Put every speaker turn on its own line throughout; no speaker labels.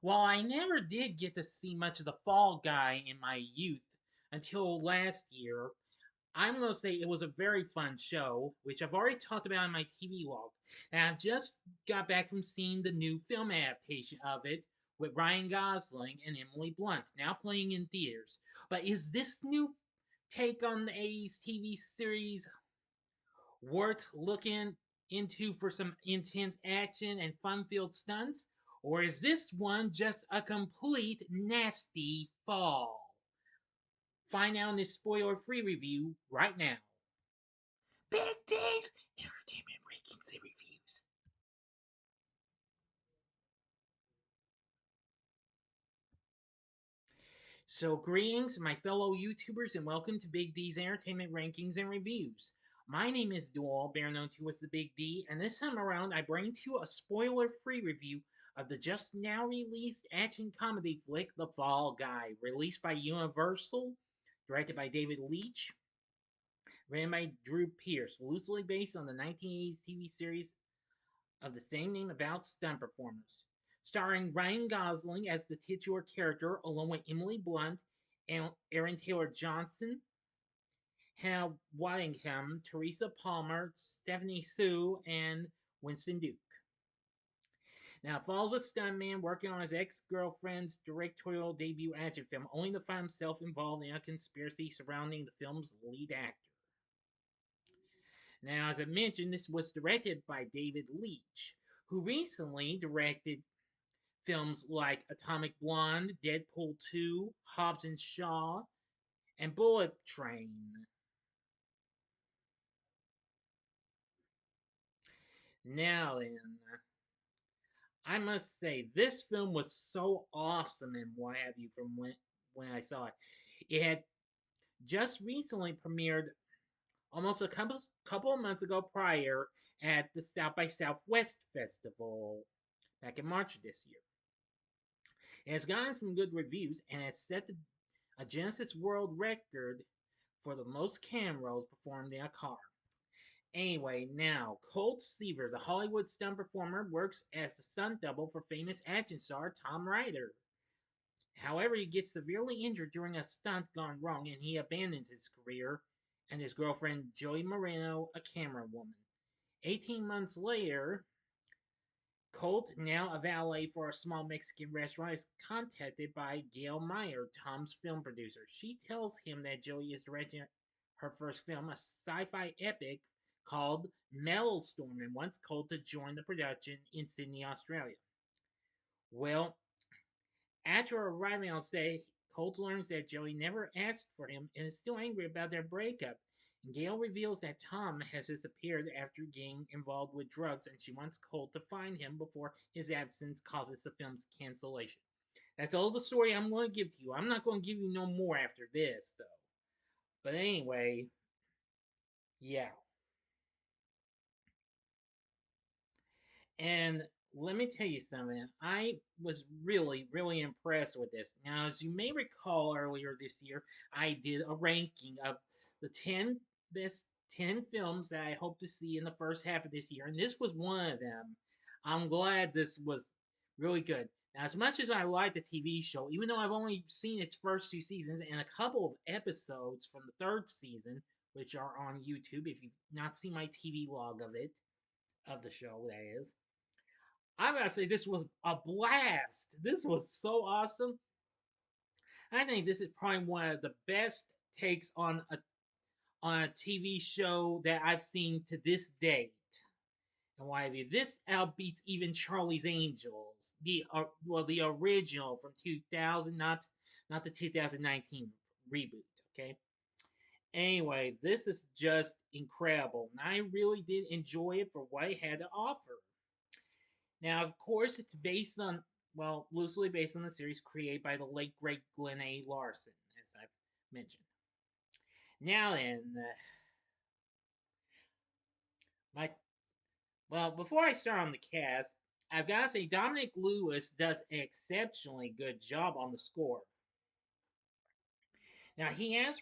While I never did get to see much of the Fall Guy in my youth until last year, I'm going to say it was a very fun show, which I've already talked about in my TV log. And I've just got back from seeing the new film adaptation of it with Ryan Gosling and Emily Blunt, now playing in theaters. But is this new take on the 80s TV series worth looking into for some intense action and fun filled stunts? Or is this one just a complete nasty fall? Find out in this spoiler free review right now. Big D's Entertainment Rankings and Reviews. So, greetings, my fellow YouTubers, and welcome to Big D's Entertainment Rankings and Reviews. My name is Dual, better known to as the Big D, and this time around I bring to you a spoiler free review of the just now released action comedy flick The Fall Guy, released by Universal, directed by David Leitch, written by Drew Pierce, loosely based on the 1980s TV series of the same name about stunt performers. Starring Ryan Gosling as the titular character, along with Emily Blunt, and Aaron Taylor Johnson, Hannah Waddingham, Teresa Palmer, Stephanie Sue, and Winston Duke. Now, it follows a stuntman working on his ex girlfriend's directorial debut action film, only to find himself involved in a conspiracy surrounding the film's lead actor. Now, as I mentioned, this was directed by David Leitch, who recently directed films like Atomic Blonde, Deadpool 2, Hobbs and Shaw, and Bullet Train. Now then, I must say, this film was so awesome and what have you from when I saw it. It had just recently premiered almost a couple of months ago prior at the South by Southwest Festival back in March of this year. It has gotten some good reviews and has set a Genesis World Record for the most cam rolls performed in a car. Anyway, now, Colt Seavers, a Hollywood stunt performer, works as a stunt double for famous action star Tom Ryder. However, he gets severely injured during a stunt gone wrong and he abandons his career and his girlfriend Joey Moreno, a camera woman. 18 months later, Colt, now a valet for a small Mexican restaurant, is contacted by Gail Meyer, Tom's film producer. She tells him that Joey is directing her first film, a sci fi epic called Storm, and wants Colt to join the production in Sydney, Australia. Well, after arriving on set, Colt learns that Joey never asked for him and is still angry about their breakup. Gail reveals that Tom has disappeared after getting involved with drugs and she wants Colt to find him before his absence causes the film's cancellation. That's all the story I'm going to give to you. I'm not going to give you no more after this, though. But anyway, yeah. And let me tell you something. I was really, really impressed with this. Now, as you may recall earlier this year, I did a ranking of the 10 best 10 films that I hope to see in the first half of this year, and this was one of them. I'm glad this was really good. Now, as much as I like the TV show, even though I've only seen its first two seasons and a couple of episodes from the third season, which are on YouTube, if you've not seen my TV log of it, of the show, that is, I gotta say this was a blast. This was so awesome. I think this is probably one of the best takes on a TV show that I've seen to this date. And why have you? This outbeats even Charlie's Angels, the original from 2000, not the 2019 reboot. Okay. Anyway, this is just incredible, and I really did enjoy it for what it had to offer. Now, of course, it's based on, well, loosely based on the series created by the late great Glenn A. Larson, as I've mentioned. Now then, my well, before I start on the cast, I've got to say Dominic Lewis does an exceptionally good job on the score. Now he has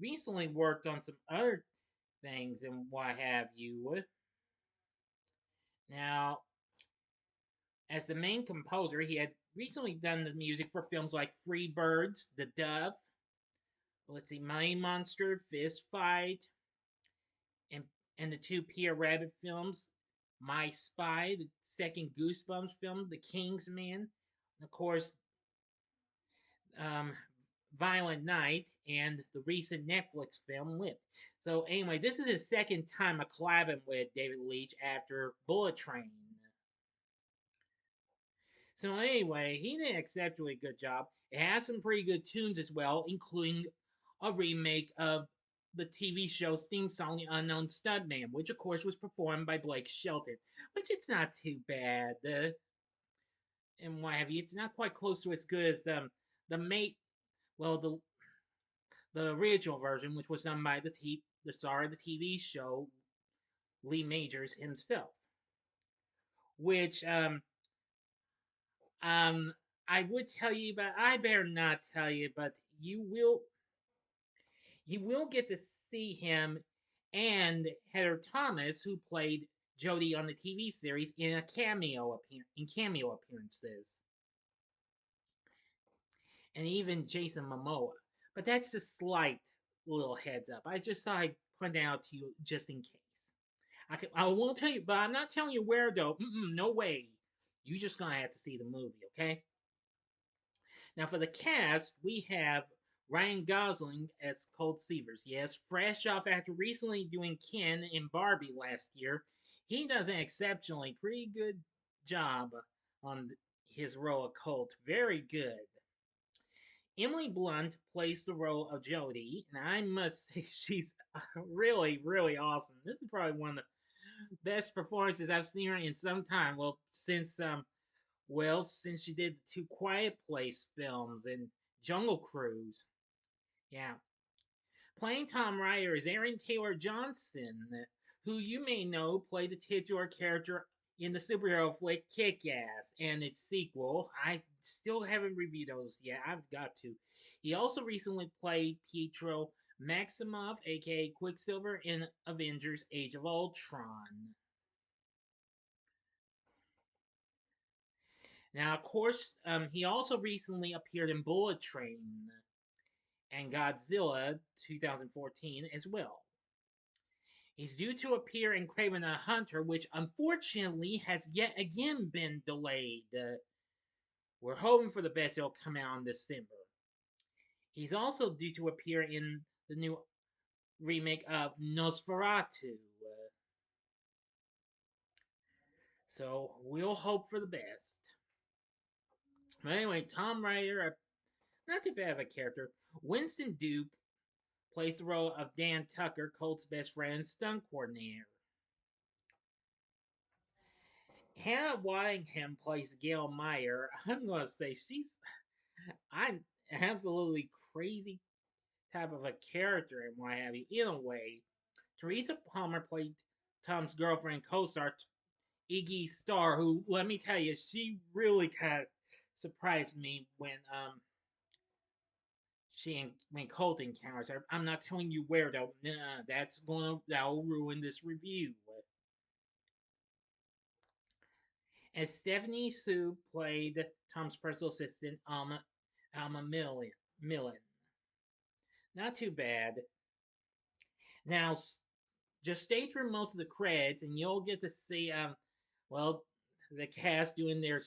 recently worked on some other things and what have you. Now As the main composer, he had recently done the music for films like Free Birds, The Dove, let's see, Money Monster, Fist Fight, and the two Pierre Rabbit films, My Spy, the second Goosebumps film, The King's Man, and of course, um, Violent Night, and the recent Netflix film Lift. So anyway, this is his second time a collabing with David Leitch after Bullet Train. So anyway, he did an exceptionally good job. It has some pretty good tunes as well, including a remake of the TV show's theme song, The Unknown Studman, which of course was performed by Blake Shelton, which it's not too bad. And what have you? It's not quite close to as good as the mate. Well, the original version, which was done by the star of the TV show, Lee Majors himself. Which um I would tell you, but I better not tell you. But you will get to see him and Heather Thomas, who played Jodie on the TV series, in cameo appearances, and even Jason Momoa. But that's just slight little heads up. I just thought I'd point out to you just in case. I won't tell you, but I'm not telling you where though. No way. You just gonna have to see the movie, okay? Now for the cast, we have Ryan Gosling as Colt Seavers. Yes, fresh off after recently doing Ken in Barbie last year, he does an exceptionally pretty good job on his role of Colt. Very good. Emily Blunt plays the role of Jodie, and I must say she's really, really awesome. This is probably one of the best performances I've seen her in some time. Since she did the two Quiet Place films and Jungle Cruise. Yeah. Playing Tom Ryder is Aaron Taylor Johnson, who you may know played the titular character in the superhero flick Kick Ass and its sequel. I still haven't reviewed those yet. I've got to. He also recently played Pietro Maximoff, aka Quicksilver, in Avengers Age of Ultron. Now, of course, he also recently appeared in Bullet Train and Godzilla 2014 as well. He's due to appear in Kraven the Hunter, which unfortunately has yet again been delayed. We're hoping for the best it'll come out in December. He's also due to appear in the new remake of Nosferatu. So we'll hope for the best. But anyway, Tom Ryder, not too bad of a character. Winston Duke plays the role of Dan Tucker, Colt's best friend and stunt coordinator. Hannah Waddingham plays Gail Meyer. I'm gonna say I'm absolutely crazy type of a character and what have you. In a way, Teresa Palmer played Tom's girlfriend co-star Iggy Star, who let me tell you, she really kind of surprised me when Colt encounters her. I'm not telling you where though. Nah, that'll ruin this review. As Stephanie Sue played Tom's personal assistant, Alma Millen. Not too bad. Now, just stay through most of the credits, and you'll get to see, well, the cast doing their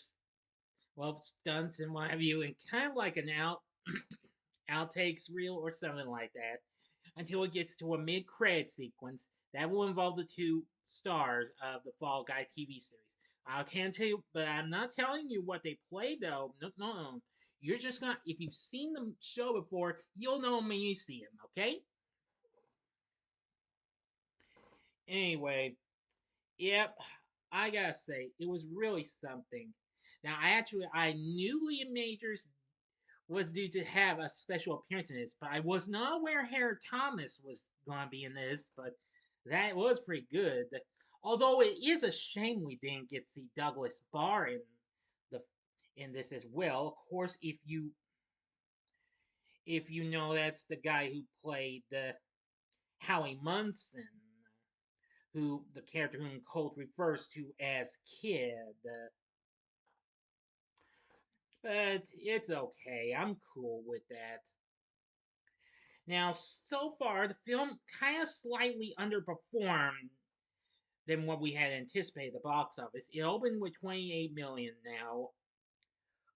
stunts and what have you, and kind of like an outtakes reel or something like that, until it gets to a mid-credit sequence that will involve the two stars of the Fall Guy TV series. I can't tell you, but I'm not telling you what they played though. No, no, no. You're just gonna, if you've seen the show before, you'll know them when you see them. Okay. Anyway, yep. I gotta say, it was really something. Now, I knew Liam Majors was due to have a special appearance in this, but I was not aware Harry Thomas was going to be in this, but that was pretty good. Although it is a shame we didn't get to see Douglas Barr the in this as well. Of course, if you know that's the guy who played Howie Munson, who the character whom Colt refers to as Kid. but it's okay. I'm cool with that. Now, so far, the film kind of slightly underperformed than what we had anticipated at the box office. It opened with 28 million now,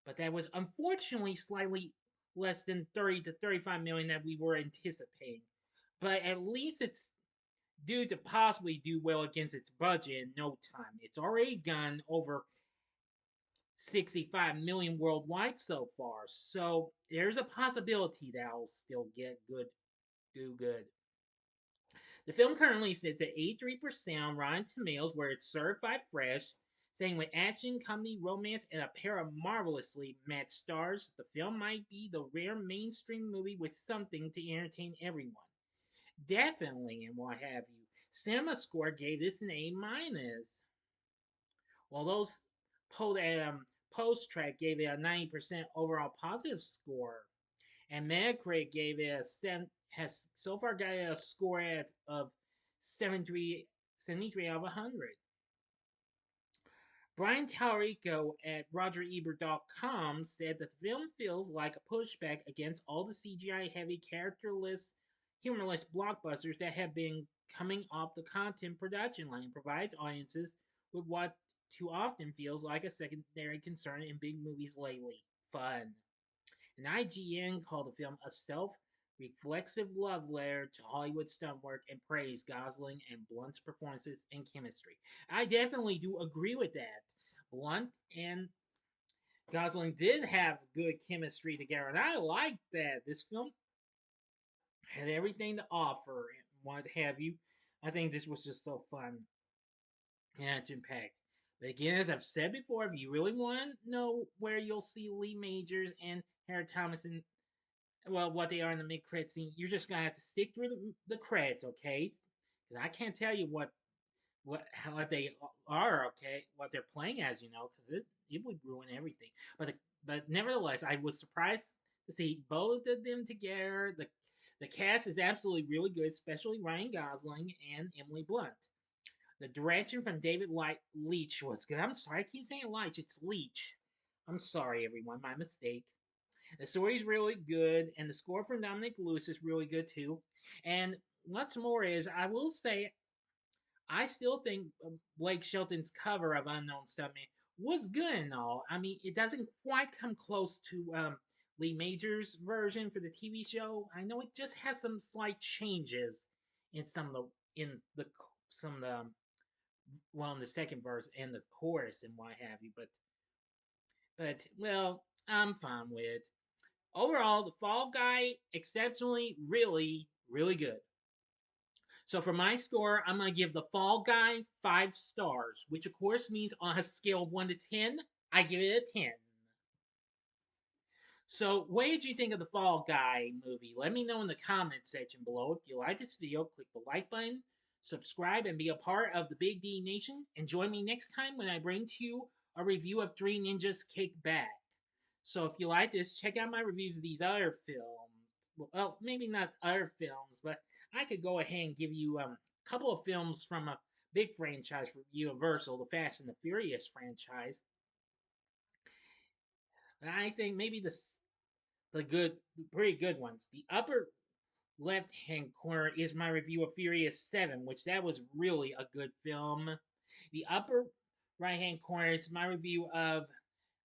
but that was unfortunately slightly less than 30 to 35 million that we were anticipating. But at least it's due to possibly do well against its budget in no time. It's already gone over 65 million worldwide so far, so there's a possibility that will still do good. The film currently sits at 83% on Rotten Tomatoes, where it's certified fresh, saying with action, comedy, romance, and a pair of marvelously matched stars, the film might be the rare mainstream movie with something to entertain everyone. Definitely, and what have you. Cinema Score gave this an A minus, while those post track gave it a 90% overall positive score, and Metacritic gave it a 7, has so far got a score of 73 out of 100. Brian Tallarico at RogerEbert.com said that the film feels like a pushback against all the CGI heavy, characterless, humorless blockbusters that have been coming off the content production line and provides audiences with what too often feels like a secondary concern in big movies lately: fun. And IGN called the film a self reflexive love letter to Hollywood stunt work and praised Gosling and Blunt's performances and chemistry. I definitely do agree with that. Blunt and Gosling did have good chemistry together, and I liked that. This film had everything to offer, and what have you. I think this was just so fun and action packed. But again, as I've said before, if you really want to know where you'll see Lee Majors and Harry Thomas in, well, what they are in the mid credits scene, you're just gonna have to stick through the credits, okay? Because I can't tell you what how they are, okay, what they're playing as, because it would ruin everything. But nevertheless, I was surprised to see both of them together. The cast is absolutely really good, especially Ryan Gosling and Emily Blunt. The direction from David Leitch was good. I'm sorry, I keep saying Leitch. It's Leitch. I'm sorry, everyone. My mistake. The story's really good, and the score from Dominic Lewis is really good too. And what's more is, I will say, I still think Blake Shelton's cover of Unknown Stuntman was good and all. I mean, it doesn't quite come close to Lee Majors' version for the TV show. I know it just has some slight changes in some of the well, in the second verse and the chorus and what have you. But well, I'm fine with it. Overall, the Fall Guy exceptionally, really, really good. So for my score, I'm gonna give the Fall Guy 5 stars, which of course means on a scale of 1 to 10, I give it a 10. So what did you think of the Fall Guy movie? Let me know in the comment section below. If you like this video, click the like button, subscribe, and be a part of the Big D Nation. And join me next time when I bring to you a review of Three Ninjas Kick Back. So if you like this, check out my reviews of these other films. Well, maybe not other films, but I could go ahead and give you a couple of films from a big franchise for Universal, the Fast and the Furious franchise. And I think maybe the pretty good ones. The upper left hand corner is my review of Furious 7, which that was really a good film. The upper right hand corner is my review of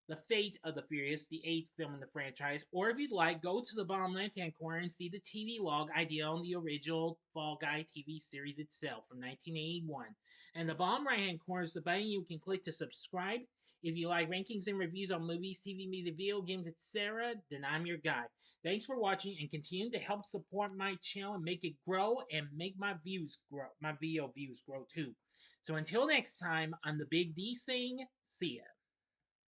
The Fate of the Furious, the 8th film in the franchise. Or if you'd like, go to the bottom left hand corner and see the TV log I did on the original Fall Guy TV series itself from 1981. And the bottom right hand corner is the button you can click to subscribe. If you like rankings and reviews on movies, TV, music, video games, etc., then I'm your guy. Thanks for watching and continue to help support my channel and make it grow and make my video views grow too. So until next time, I'm the Big D saying, see ya.